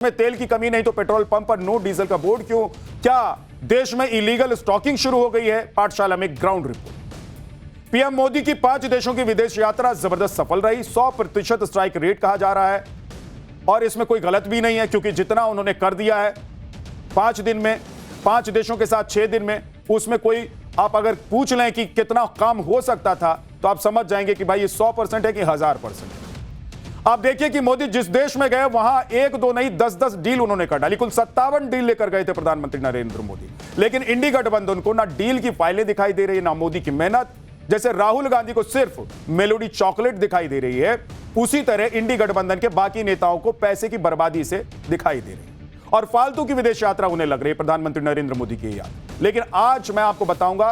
में तेल की कमी नहीं तो पेट्रोल पंप पर नो डीजल का बोर्ड क्यों? क्या देश में इलीगल स्टॉकिंग शुरू हो गई है? पाठशाला में ग्राउंड रिपोर्ट। पीएम मोदी की 5 देशों की विदेश यात्रा जबरदस्त सफल रही। 100% स्ट्राइक रेट कहा जा रहा है और इसमें कोई गलत भी नहीं है, क्योंकि जितना उन्होंने कर दिया है 5 दिन में, 5 देशों के साथ 6 दिन में, उसमें कोई आप अगर पूछ लें कि कितना काम हो सकता था तो आप समझ जाएंगे कि भाई ये 100% है कि 1000%। आप देखिए कि मोदी जिस देश में गए वहां 1-2 नहीं 10-10 डील उन्होंने कर डाली। कुल 57 डील लेकर गए थे प्रधानमंत्री नरेंद्र मोदी, लेकिन इंडी गठबंधन को ना डील की फाइलें दिखाई दे रही है ना मोदी की मेहनत। जैसे राहुल गांधी को सिर्फ मेलोडी चॉकलेट दिखाई दे रही है, उसी तरह इंडी गठबंधन के बाकी नेताओं को पैसे की बर्बादी से दिखाई दे रही है और फालतू की विदेश यात्रा उन्हें लग रही है प्रधानमंत्री नरेंद्र मोदी की याद। लेकिन आज मैं आपको बताऊंगा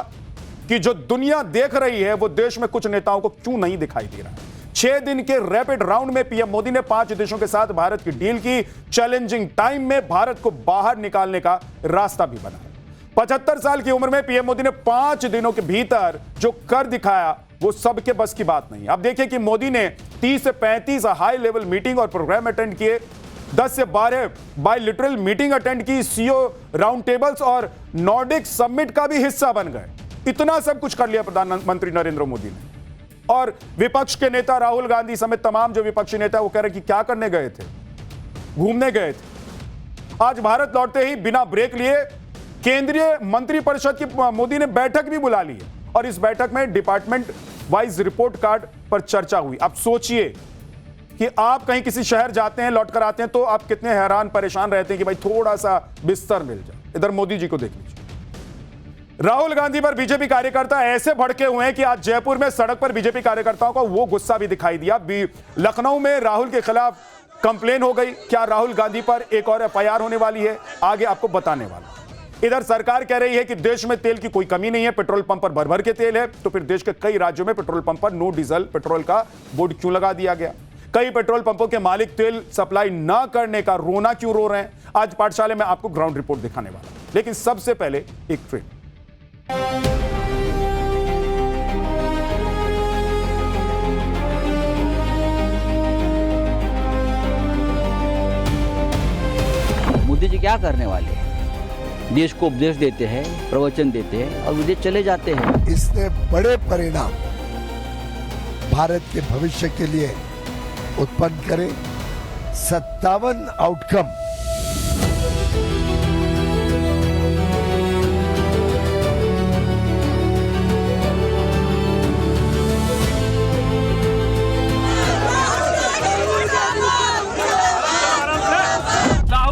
कि जो दुनिया देख रही है वो देश में कुछ नेताओं को क्यों नहीं दिखाई दे रहा है। 6 दिन के रैपिड राउंड में पीएम मोदी ने 5 देशों के साथ भारत की डील की। चैलेंजिंग टाइम में भारत को बाहर निकालने का रास्ता भी बना। 75 साल की उम्र में पीएम मोदी ने 5 दिनों के भीतर जो कर दिखाया वो सबके बस की बात नहीं। अब देखिए कि मोदी ने 30 से 35 हाई लेवल मीटिंग और प्रोग्राम अटेंड किए, 10 से 12 बायलैटरल मीटिंग अटेंड की, सीओ राउंड टेबल्स और नॉर्डिक समिट का भी हिस्सा बन गए। इतना सब कुछ कर लिया प्रधानमंत्री नरेंद्र मोदी ने। और विपक्ष के नेता राहुल गांधी समेत तमाम जो विपक्षी नेता वो कह रहे कि क्या करने गए थे, घूमने गए थे। आज भारत लौटते ही बिना ब्रेक लिए केंद्रीय मंत्रिपरिषद की मोदी ने बैठक भी बुला ली है और इस बैठक में डिपार्टमेंट वाइज रिपोर्ट कार्ड पर चर्चा हुई। अब सोचिए कि आप कहीं किसी शहर जाते हैं, लौटकर आते हैं तो आप कितने हैरान परेशान रहते हैं कि भाई थोड़ा सा बिस्तर मिल जाए। इधर मोदी जी को देख लीजिए। राहुल गांधी पर बीजेपी कार्यकर्ता ऐसे भड़के हुए हैं कि आज जयपुर में सड़क पर बीजेपी कार्यकर्ताओं का वो गुस्सा भी दिखाई दिया। लखनऊ में राहुल के खिलाफ कंप्लेन हो गई। क्या राहुल गांधी पर एक और एफआईआर होने वाली है? आगे आपको बताने वाला। इधर सरकार कह रही है कि देश में तेल की कोई कमी नहीं है, पेट्रोल पंप पर भर भर के तेल है। तो फिर देश के कई राज्यों में पेट्रोल पंप पर नो डीजल पेट्रोल का बोर्ड क्यों लगा दिया गया? कई पेट्रोल पंपों के मालिक तेल सप्लाई ना करने का रोना क्यों रो रहे हैं? आज पाठशाला में आपको ग्राउंड रिपोर्ट दिखाने वाला। लेकिन सबसे पहले एक फिल्म। मोदी जी क्या करने वाले हैं? देश को उपदेश देते हैं, प्रवचन देते हैं और विदेश चले जाते हैं। इसने बड़े परिणाम भारत के भविष्य के लिए उत्पन्न करे। 57 आउटकम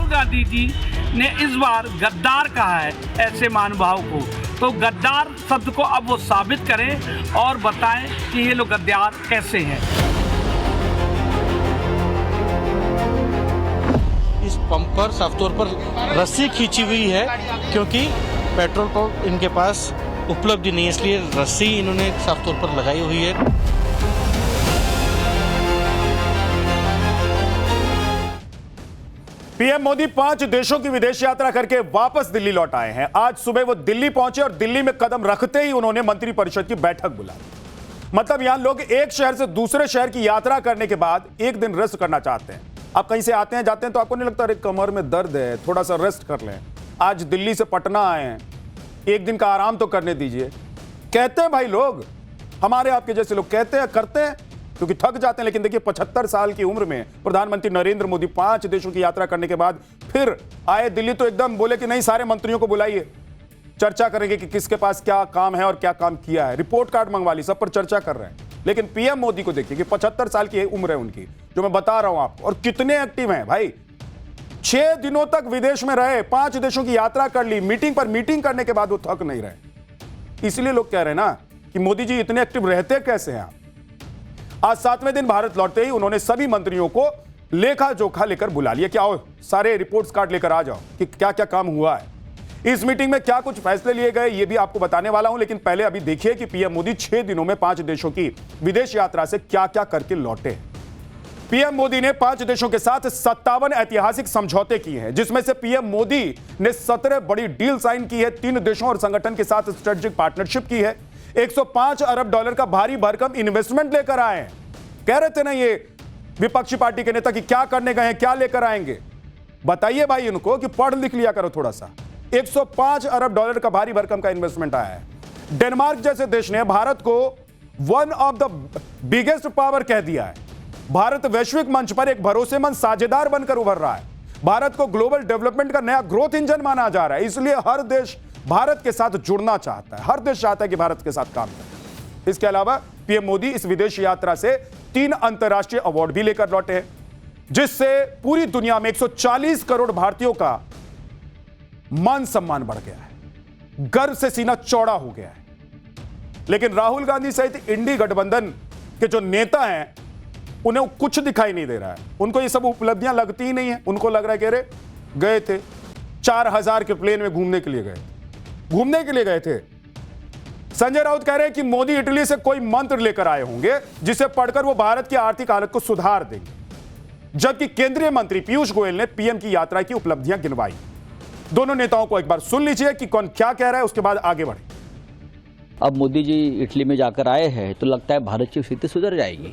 गांधी जी ने इस बार गद्दार कहा है ऐसे महानुभाव को, तो गद्दार शब्द को अब वो साबित करें और बताएं कि ये लोग गद्दार कैसे हैं। इस पंप पर साफ तौर पर रस्सी खींची हुई है, क्योंकि पेट्रोल पंप इनके पास उपलब्ध नहीं है, इसलिए रस्सी इन्होंने साफ तौर पर लगाई हुई है। पीएम मोदी 5 देशों की विदेश यात्रा करके वापस दिल्ली लौट आए हैं। आज सुबह वो दिल्ली पहुंचे और दिल्ली में कदम रखते ही उन्होंने मंत्रिपरिषद की बैठक बुला ली। मतलब यहां लोग एक शहर से दूसरे शहर की यात्रा करने के बाद एक दिन रेस्ट करना चाहते हैं। आप कहीं से आते हैं जाते हैं तो आपको नहीं लगता अरे कमर में दर्द है, थोड़ा सा रेस्ट कर लें? आज दिल्ली से पटना आए हैं, एक दिन का आराम तो करने दीजिए। कहते हैं भाई लोग, हमारे आपके जैसे लोग कहते हैं, करते हैं क्योंकि थक जाते हैं। लेकिन देखिए 75 साल की उम्र में प्रधानमंत्री नरेंद्र मोदी 5 देशों की यात्रा करने के बाद फिर आए दिल्ली तो एकदम बोले कि नहीं, सारे मंत्रियों को बुलाइए, चर्चा करेंगे कि किसके पास क्या काम है और क्या काम किया है। रिपोर्ट कार्ड मंगवा ली, सब पर चर्चा कर रहे हैं। लेकिन पीएम मोदी को देखिए कि 75 साल की उम्र है उनकी, जो मैं बता रहा हूं आपको, और कितने एक्टिव हैं भाई। 6 दिनों तक विदेश में रहे, 5 देशों की यात्रा कर ली, मीटिंग पर मीटिंग करने के बाद वो थक नहीं रहे। इसलिए लोग कह रहे हैं ना कि मोदी जी इतने एक्टिव रहते कैसे हैं आप? आज 7वें दिन भारत लौटते ही उन्होंने सभी मंत्रियों को लेखा जोखा लेकर बुला लिया कि आओ सारे रिपोर्ट्स कार्ड लेकर आ जाओ कि क्या क्या काम हुआ है। इस मीटिंग में क्या कुछ फैसले लिए गए ये भी आपको बताने वाला हूं। लेकिन पहले अभी देखिए कि पीएम मोदी 6 दिनों में 5 देशों की विदेश यात्रा से क्या क्या करके लौटे। पीएम मोदी ने 5 देशों के साथ 57 ऐतिहासिक समझौते किए हैं, जिसमें से पीएम मोदी ने 17 बड़ी डील साइन की है। 3 देशों और संगठन के साथ स्ट्रेटेजिक पार्टनरशिप की है। 105 अरब डॉलर का भारी भरकम इन्वेस्टमेंट लेकर आए हैं। कह रहे थे ना ये विपक्षी पार्टी के नेता कि क्या करने गए हैं, क्या लेकर आएंगे। बताइए भाई उनको कि पढ़ लिख लिया करो थोड़ा सा। 105 अरब डॉलर का भारी भरकम का इन्वेस्टमेंट आया है। डेनमार्क जैसे देश ने भारत को one of the biggest power कह दिया है। भारत वैश्विक मंच पर एक भरोसेमंद साझेदार बनकर उभर रहा है। भारत को ग्लोबल डेवलपमेंट का नया ग्रोथ इंजन माना जा रहा है। इसलिए हर देश भारत के साथ जुड़ना चाहता है। हर देश चाहता है कि भारत के साथ काम करे। इसके अलावा पीएम मोदी इस विदेश यात्रा से 3 अंतर्राष्ट्रीय अवार्ड भी लेकर लौटे हैं, जिससे पूरी दुनिया में 140 करोड़ भारतीयों का मान सम्मान बढ़ गया है। गर्व से सीना चौड़ा हो गया है। लेकिन राहुल गांधी सहित इंडी गठबंधन के जो नेता हैं, उन्हें कुछ दिखाई नहीं दे रहा है। उनको ये सब उपलब्धियां लगती ही नहीं है। उनको लग रहा है कि अरे गए थे 4000 के प्लेन में घूमने के लिए गए थे। संजय राउत कह रहे हैं कि मोदी इटली से कोई मंत्र लेकर आए होंगे जिसे पढ़कर वो भारत की आर्थिक हालत को सुधार देंगे। जबकि केंद्रीय मंत्री पीयूष गोयल ने पीएम की यात्रा की उपलब्धियां गिनवाई। दोनों नेताओं को एक बार सुन लीजिए कि कौन क्या कह रहा है, उसके बाद आगे बढ़े। अब मोदी जी इटली में जाकर आए हैं तो लगता है भारत की स्थिति सुधर जाएगी।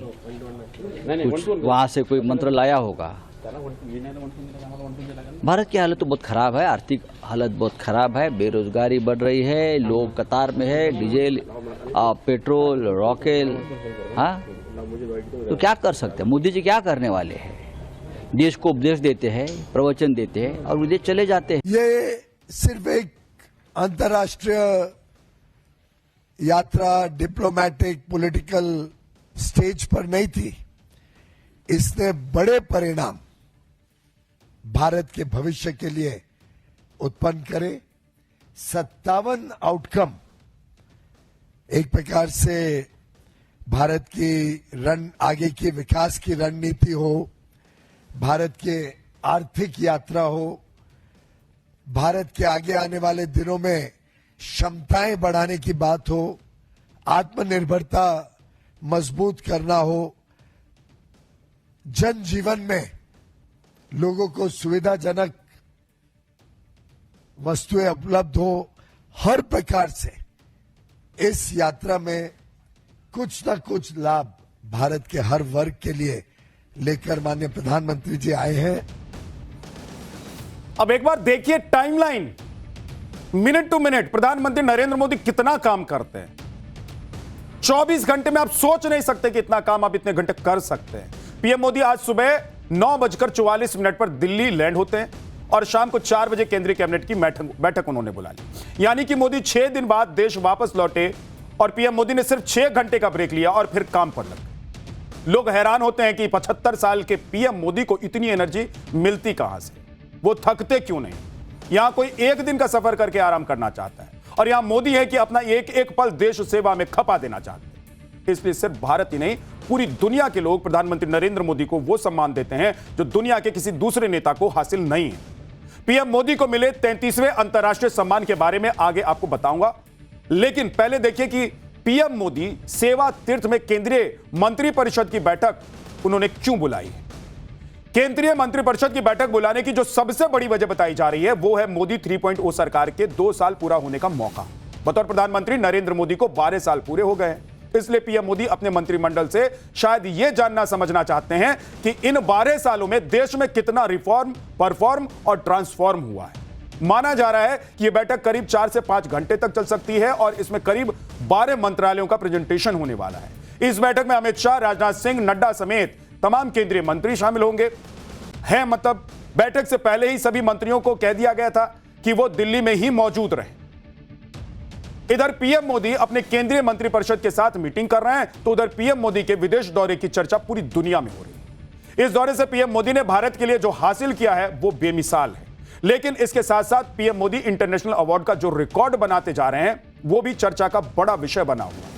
कुछ वहां से कोई मंत्र लाया होगा। भारत की हालत तो बहुत खराब है, आर्थिक हालत बहुत खराब है, बेरोजगारी बढ़ रही है, लोग कतार में है, डीजल, पेट्रोल, रॉकेल। हाँ, तो क्या कर सकते हैं? मोदी जी क्या करने वाले हैं? देश को उपदेश देते हैं, प्रवचन देते हैं और विदेश चले जाते हैं। ये सिर्फ एक अंतर्राष्ट्रीय यात्रा डिप्लोमेटिक पॉलिटिकल स्टेज पर नहीं थी। इसने बड़े परिणाम भारत के भविष्य के लिए उत्पन्न करे। 57 आउटकम एक प्रकार से भारत की आगे की विकास की रणनीति हो, भारत के आर्थिक यात्रा हो, भारत के आगे आने वाले दिनों में क्षमताएं बढ़ाने की बात हो, आत्मनिर्भरता मजबूत करना हो, जनजीवन में लोगों को सुविधाजनक वस्तुएं उपलब्ध हो, हर प्रकार से इस यात्रा में कुछ न कुछ लाभ भारत के हर वर्ग के लिए लेकर माननीय प्रधानमंत्री जी आए हैं। अब एक बार देखिए टाइमलाइन, मिनट टू मिनट प्रधानमंत्री नरेंद्र मोदी कितना काम करते हैं। 24 घंटे में आप सोच नहीं सकते कि इतना काम आप इतने घंटे कर सकते हैं। पीएम मोदी आज सुबह 9:44 पर दिल्ली लैंड होते हैं और शाम को 4 बजे केंद्रीय कैबिनेट की बैठक उन्होंने बुला ली। यानी कि मोदी 6 दिन बाद देश वापस लौटे और पीएम मोदी ने सिर्फ 6 घंटे का ब्रेक लिया और फिर काम पर लग गए। लोग हैरान होते हैं कि 75 साल के पीएम मोदी को इतनी एनर्जी मिलती कहां से, वो थकते क्यों नहीं। यहां कोई एक दिन का सफर करके आराम करना चाहता है और यहां मोदी है कि अपना एक एक पल देश सेवा में खपा देना चाहते हैं। इसलिए सिर्फ भारत ही नहीं, पूरी दुनिया के लोग प्रधानमंत्री नरेंद्र मोदी को वो सम्मान देते हैं जो दुनिया के किसी दूसरे नेता को हासिल नहीं है। पीएम मोदी को मिले 33वें अंतर्राष्ट्रीय सम्मान के बारे में आगे आपको बताऊंगा, लेकिन पहले देखिए कि पीएम मोदी सेवा तीर्थ में केंद्रीय मंत्रिपरिषद की बैठक उन्होंने क्यों बुलाई है। केंद्रीय मंत्रिपरिषद की बैठक बुलाने की जो सबसे बड़ी वजह बताई जा रही है वो है मोदी 3.0 सरकार के 2 साल पूरा होने का मौका। बतौर प्रधानमंत्री नरेंद्र मोदी को 12 साल पूरे हो गए हैं। इसलिए पीएम मोदी अपने मंत्रिमंडल से शायद यह जानना समझना चाहते हैं कि इन 12 सालों में देश में कितना रिफॉर्म, परफॉर्म और ट्रांसफॉर्म हुआ है। माना जा रहा है कि यह बैठक करीब 4 से 5 घंटे तक चल सकती है और इसमें करीब 12 मंत्रालयों का प्रेजेंटेशन होने वाला है। इस बैठक में अमित शाह, राजनाथ सिंह, नड्डा समेत तमाम केंद्रीय मंत्री शामिल होंगे। मतलब बैठक से पहले ही सभी मंत्रियों को कह दिया गया था कि वो दिल्ली में ही मौजूद रहें। इधर पीएम मोदी अपने केंद्रीय मंत्रिपरिषद के साथ मीटिंग कर रहे हैं तो उधर पीएम मोदी के विदेश दौरे की चर्चा पूरी दुनिया में हो रही है। इस दौरे से पीएम मोदी ने भारत के लिए जो हासिल किया है वो बेमिसाल है, लेकिन इसके साथ साथ पीएम मोदी इंटरनेशनल अवार्ड का जो रिकॉर्ड बनाते जा रहे हैं वो भी चर्चा का बड़ा विषय बना हुआ है।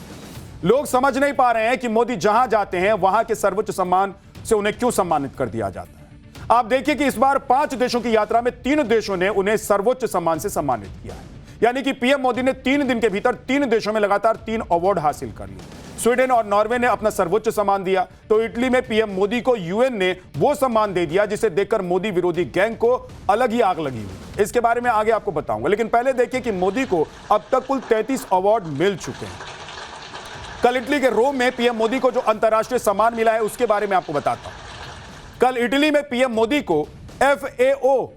लोग समझ नहीं पा रहे हैं कि मोदी जहां जाते हैं वहां के सर्वोच्च सम्मान से उन्हें क्यों सम्मानित कर दिया जाता है। आप देखिए कि इस बार 5 देशों की यात्रा में 3 देशों ने उन्हें सर्वोच्च सम्मान से सम्मानित किया है। यानी कि पीएम मोदी ने 3 दिन के भीतर 3 देशों में लगातार 3 अवार्ड हासिल कर लिए। स्वीडन और नॉर्वे ने अपना सर्वोच्च सम्मान दिया तो इटली में पीएम मोदी को यूएन ने वो सम्मान दे दिया जिसे देखकर मोदी विरोधी गैंग को अलग ही आग लगी हुई। इसके बारे में आगे आपको बताऊंगा, लेकिन पहले देखिए कि मोदी को अब तक कुल 33 अवार्ड मिल चुके हैं। कल इटली के रोम में पीएम मोदी को जो अंतर्राष्ट्रीय सम्मान मिला है उसके बारे में आपको बताता हूं। कल इटली में पीएम मोदी को FAO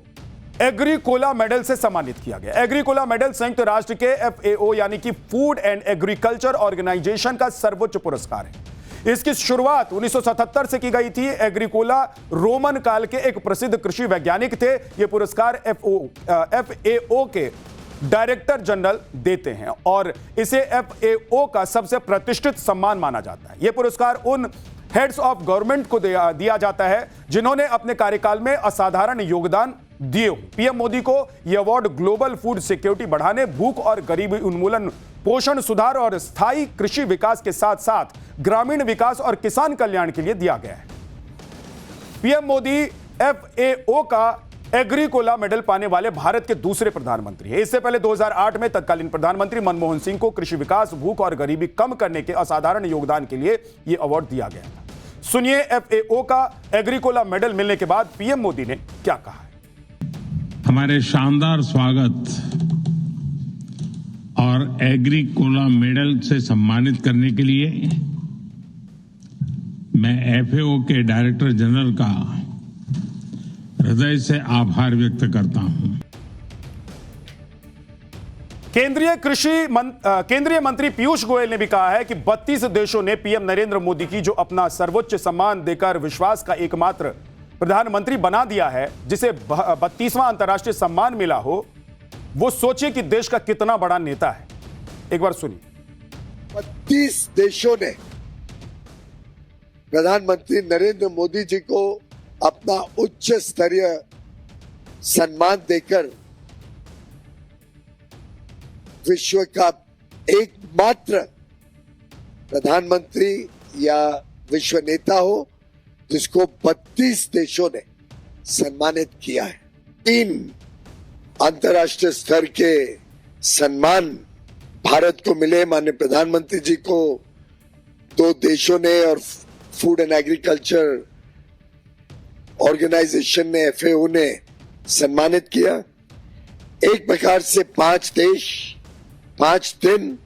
एग्रीकोला मेडल से सम्मानित किया गया। एग्रीकोला मेडल संयुक्त राष्ट्र के FAO यानी कि फूड एंड एग्रीकल्चर ऑर्गेनाइजेशन का सर्वोच्च पुरस्कार है। इसकी शुरुआत 1977 से की गई थी। एग्रीकोला रोमन काल के एक प्रसिद्ध कृषि वैज्ञानिक थे। यह पुरस्कार FAO के डायरेक्टर जनरल देते हैं और इसे FAO का सबसे प्रतिष्ठित सम्मान माना जाता है। यह पुरस्कार उन हेड्स ऑफ गवर्नमेंट को दिया जाता है जिन्होंने अपने कार्यकाल में असाधारण योगदान दिए। पीएम मोदी को यह अवार्ड ग्लोबल फूड सिक्योरिटी बढ़ाने, भूख और गरीबी उन्मूलन, पोषण सुधार और स्थायी कृषि विकास के साथ साथ ग्रामीण विकास और किसान कल्याण के लिए दिया गया है। पीएम मोदी FAO का एग्रीकोला मेडल पाने वाले भारत के दूसरे प्रधानमंत्री हैं। इससे पहले 2008 में तत्कालीन प्रधानमंत्री मनमोहन सिंह को कृषि विकास, भूख और गरीबी कम करने के असाधारण योगदान के लिए यह अवार्ड दिया गया था। सुनिए FAO का एग्रीकोला मेडल मिलने के बाद पीएम मोदी ने क्या कहा है। हमारे शानदार स्वागत और एग्रीकोला मेडल से सम्मानित करने के लिए मैं FAO के डायरेक्टर जनरल का हृदय से आभार व्यक्त करता हूं। केंद्रीय मंत्री पीयूष गोयल ने भी कहा है कि 32 देशों ने पीएम नरेंद्र मोदी की जो अपना सर्वोच्च सम्मान देकर विश्वास का एकमात्र प्रधानमंत्री बना दिया है, जिसे 32वां अंतर्राष्ट्रीय सम्मान मिला हो, वो सोचिए कि देश का कितना बड़ा नेता है। एक बार सुनिए। 32 देशों ने प्रधानमंत्री नरेंद्र मोदी जी को अपना उच्च स्तरीय सम्मान देकर विश्व का एकमात्र प्रधानमंत्री या विश्व नेता हो जिसको 32 देशों ने सम्मानित किया है। 3 अंतर्राष्ट्रीय स्तर के सम्मान भारत को मिले। माननीय प्रधानमंत्री जी को 2 देशों ने और फूड एंड एग्रीकल्चर ऑर्गेनाइजेशन ने, FAO ने सम्मानित किया। एक प्रकार से 5 देश, 5 दिन,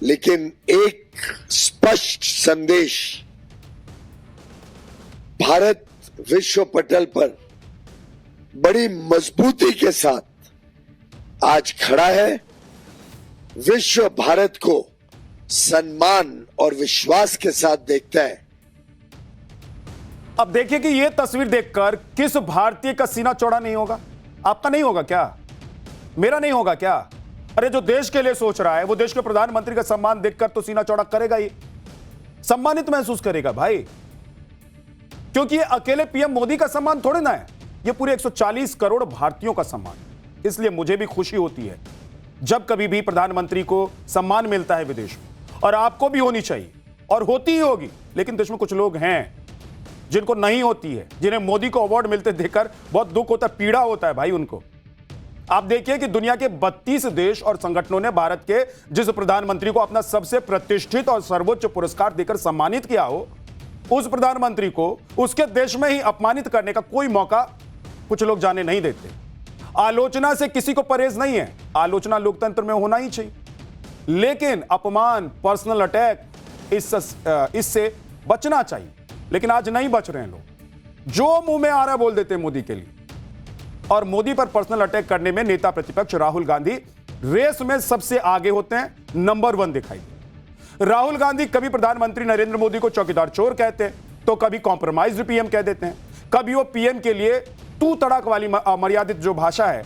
लेकिन एक स्पष्ट संदेश। भारत विश्व पटल पर बड़ी मजबूती के साथ आज खड़ा है। विश्व भारत को सम्मान और विश्वास के साथ देखता है। अब देखिए कि यह तस्वीर देखकर किस भारतीय का सीना चौड़ा नहीं होगा? आपका नहीं होगा क्या? मेरा नहीं होगा क्या? अरे जो देश के लिए सोच रहा है वो देश के प्रधानमंत्री का सम्मान देखकर तो सीना चौड़ा करेगा ही, सम्मानित महसूस करेगा भाई। क्योंकि ये अकेले पीएम मोदी का सम्मान थोड़े ना है, ये पूरे 140 करोड़ भारतीयों का सम्मान। इसलिए मुझे भी खुशी होती है जब कभी भी प्रधानमंत्री को सम्मान मिलता है विदेश में, और आपको भी होनी चाहिए और होती ही होगी। लेकिन देश में कुछ लोग हैं जिनको नहीं होती है, जिन्हें मोदी को अवार्ड मिलते देखकर बहुत दुख होता है, पीड़ा होता है भाई उनको। आप देखिए कि दुनिया के 32 देश और संगठनों ने भारत के जिस प्रधानमंत्री को अपना सबसे प्रतिष्ठित और सर्वोच्च पुरस्कार देकर सम्मानित किया हो, उस प्रधानमंत्री को उसके देश में ही अपमानित करने का कोई मौका कुछ लोग जाने नहीं देते। आलोचना से किसी को परहेज नहीं है, आलोचना लोकतंत्र में होना ही चाहिए, लेकिन अपमान, पर्सनल अटैक इससे बचना चाहिए। लेकिन आज नहीं बच रहे हैं लोग, जो मुंह में आ रहा है बोल देते हैं मोदी के लिए। और मोदी पर पर्सनल अटैक करने में नेता प्रतिपक्ष राहुल गांधी रेस में सबसे आगे होते हैं, नंबर 1 दिखाई दे। राहुल गांधी कभी प्रधानमंत्री नरेंद्र मोदी को चौकीदार चोर कहते हैं, तो कभी कॉम्प्रोमाइज्ड पीएम कह देते हैं, कभी वो पीएम के लिए तू तड़ाक वाली मर्यादित जो भाषा है,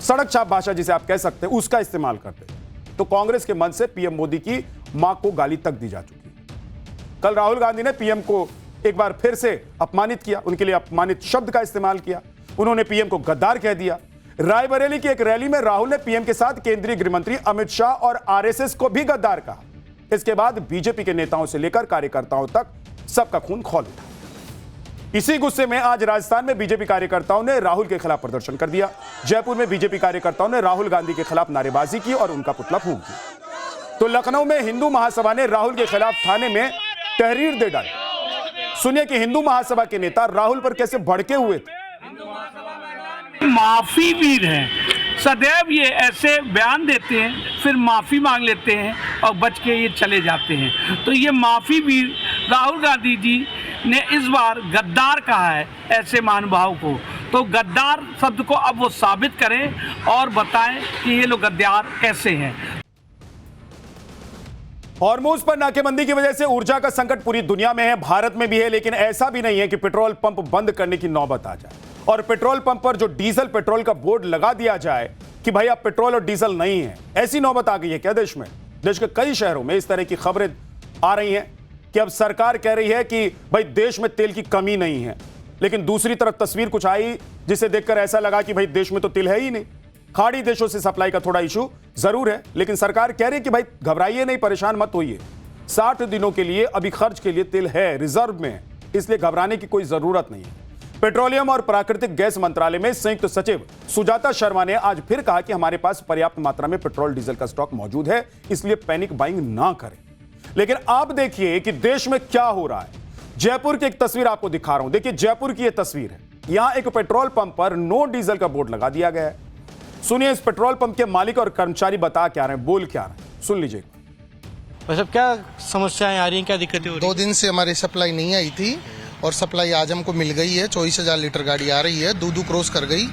सड़क छाप भाषा जिसे आप कह सकते हैं, उसका इस्तेमाल करते हैं। तो कांग्रेस के मन से पीएम मोदी की मां को गाली तक दी जा चुकी है। कल राहुल गांधी ने पीएम को एक बार फिर से अपमानित किया, उनके लिए अपमानित शब्द का इस्तेमाल किया। उन्होंने पीएम को गद्दार कह दिया। रायबरेली की एक रैली में राहुल ने पीएम के साथ केंद्रीय गृह मंत्री अमित शाह और आरएसएस को भी गद्दार कहा। इसके बाद बीजेपी के नेताओं से लेकर कार्यकर्ताओं तक सबका खून खौल उठा। इसी गुस्से में आज राजस्थान में बीजेपी कार्यकर्ताओं ने राहुल के खिलाफ प्रदर्शन कर दिया। जयपुर में बीजेपी कार्यकर्ताओं ने राहुल गांधी के खिलाफ नारेबाजी की और उनका पुतला फूंक दिया। तो लखनऊ में हिंदू महासभा ने राहुल के खिलाफ थाने में तहरीर दे डाली। सुनिए कि हिंदू महासभा के नेता राहुल पर कैसे भड़के हुए थे। माफी वीर हैं, सदैव ये ऐसे बयान देते हैं, फिर माफी मांग लेते हैं और बच के ये चले जाते हैं। तो ये माफी वीर राहुल गांधी जी ने इस बार गद्दार कहा है ऐसे महानुभाव को। तो गद्दार शब्द को अब वो साबित करें और बताएं कि ये लोग गद्दार कैसे हैं। हॉर्मुज पर नाकेबंदी की वजह से ऊर्जा का संकट पूरी दुनिया में है, भारत में भी है, लेकिन ऐसा भी नहीं है कि पेट्रोल पंप बंद करने की नौबत आ जाए और पेट्रोल पंप पर जो डीजल पेट्रोल का बोर्ड लगा दिया जाए कि भाई अब पेट्रोल और डीजल नहीं है। ऐसी नौबत आ गई है क्या देश में? देश के कई शहरों में इस तरह की खबरें आ रही हैं कि अब सरकार कह रही है कि भाई देश में तेल की कमी नहीं है, लेकिन दूसरी तरफ तस्वीर कुछ आई जिसे देखकर ऐसा लगा कि भाई देश में तो तेल है ही नहीं। खाड़ी देशों से सप्लाई का थोड़ा इशू जरूर है, लेकिन सरकार कह रही है कि भाई घबराइए नहीं, परेशान मत होइए, 60 दिनों के लिए अभी खर्च के लिए तेल है, रिजर्व में है, इसलिए घबराने की कोई जरूरत नहीं है। पेट्रोलियम और प्राकृतिक गैस मंत्रालय में संयुक्त सचिव सुजाता शर्मा ने आज फिर कहा कि हमारे पास पर्याप्त मात्रा में पेट्रोल डीजल का स्टॉक मौजूद है, इसलिए पैनिक बाइंग ना करें। लेकिन आप देखिए कि देश में क्या हो रहा है। जयपुर की एक तस्वीर आपको दिखा रहा हूं, देखिए जयपुर की यह तस्वीर है। यहां एक पेट्रोल पंप पर नो डीजल का बोर्ड लगा दिया गया है। सुनिए इस पेट्रोल पंप के मालिक और कर्मचारी बता क्या रहे हैं, बोल क्या रहे हैं, सुन लीजिए। वैसे क्या समस्याएं आ रही हैं, क्या दिक्कतें हो रही हैं? 2 दिन से हमारी सप्लाई नहीं आई थी और सप्लाई आज हमको मिल गई है। 24,000 लीटर गाड़ी आ रही है, दूधू क्रॉस कर गई।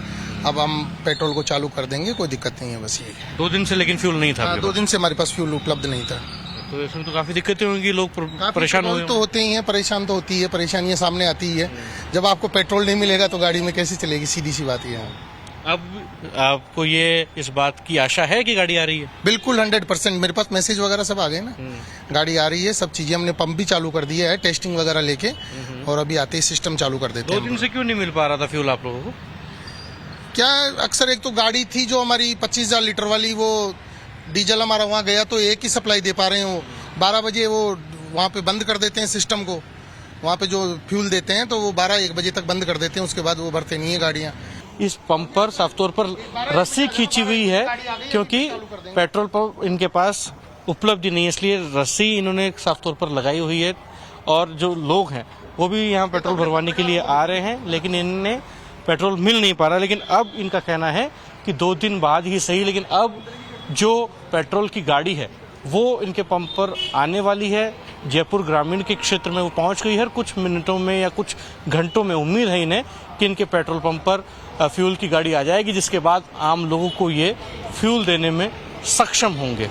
अब हम पेट्रोल को चालू कर देंगे, कोई दिक्कत नहीं है। बस ये 2 दिन से लेकिन फ्यूल नहीं था? 2 दिन से हमारे पास फ्यूल उपलब्ध नहीं था। तो इसमें तो काफी दिक्कतें होंगी, लोग परेशान पेट्रोल तो होते ही हैं, परेशान तो होती है, परेशानियां सामने आती ही है। जब आपको पेट्रोल नहीं मिलेगा तो गाड़ी में कैसे चलेगी, सीधी सी बात है। अब आपको ये इस बात की आशा है कि गाड़ी आ रही है? बिल्कुल 100%। मेरे पास मैसेज वगैरह सब आ गए ना, गाड़ी आ रही है, सब चीजें हमने पंप भी चालू कर दिया है, टेस्टिंग वगैरह लेके, और अभी आते ही सिस्टम चालू कर देते हैं। 2 दिन से क्यों नहीं मिल पा रहा था फ्यूल आप लोगों को? क्या अक्सर एक तो गाड़ी थी जो हमारी 25,000 लीटर वाली, वो डीजल हमारा वहाँ गया तो एक ही सप्लाई दे पा रहे हो। 12 बजे वो वहाँ पे बंद कर देते हैं सिस्टम को, वहाँ पे जो फ्यूल देते हैं तो वो 12-1 बजे तक बंद कर देते हैं, उसके बाद वो भरते नहीं है गाड़ियाँ। इस पंप पर साफ तौर पर रस्सी खींची हुई है क्योंकि पेट्रोल पंप इनके पास उपलब्ध नहीं है, इसलिए रस्सी इन्होंने साफ तौर पर लगाई हुई है। और जो लोग हैं वो भी यहाँ पेट्रोल भरवाने के लिए आ रहे हैं, लेकिन इन्हें पेट्रोल मिल नहीं पा रहा। लेकिन अब इनका कहना है कि 2 दिन बाद ही सही, लेकिन अब जो पेट्रोल की गाड़ी है वो इनके पंप पर आने वाली है। जयपुर ग्रामीण के क्षेत्र में वो पहुंच गई है, कुछ मिनटों में या कुछ घंटों में उम्मीद है इन्हें कि इनके पेट्रोल पंप पर फ्यूल की गाड़ी आ जाएगी, जिसके बाद आम लोगों को ये फ्यूल देने में सक्षम होंगे।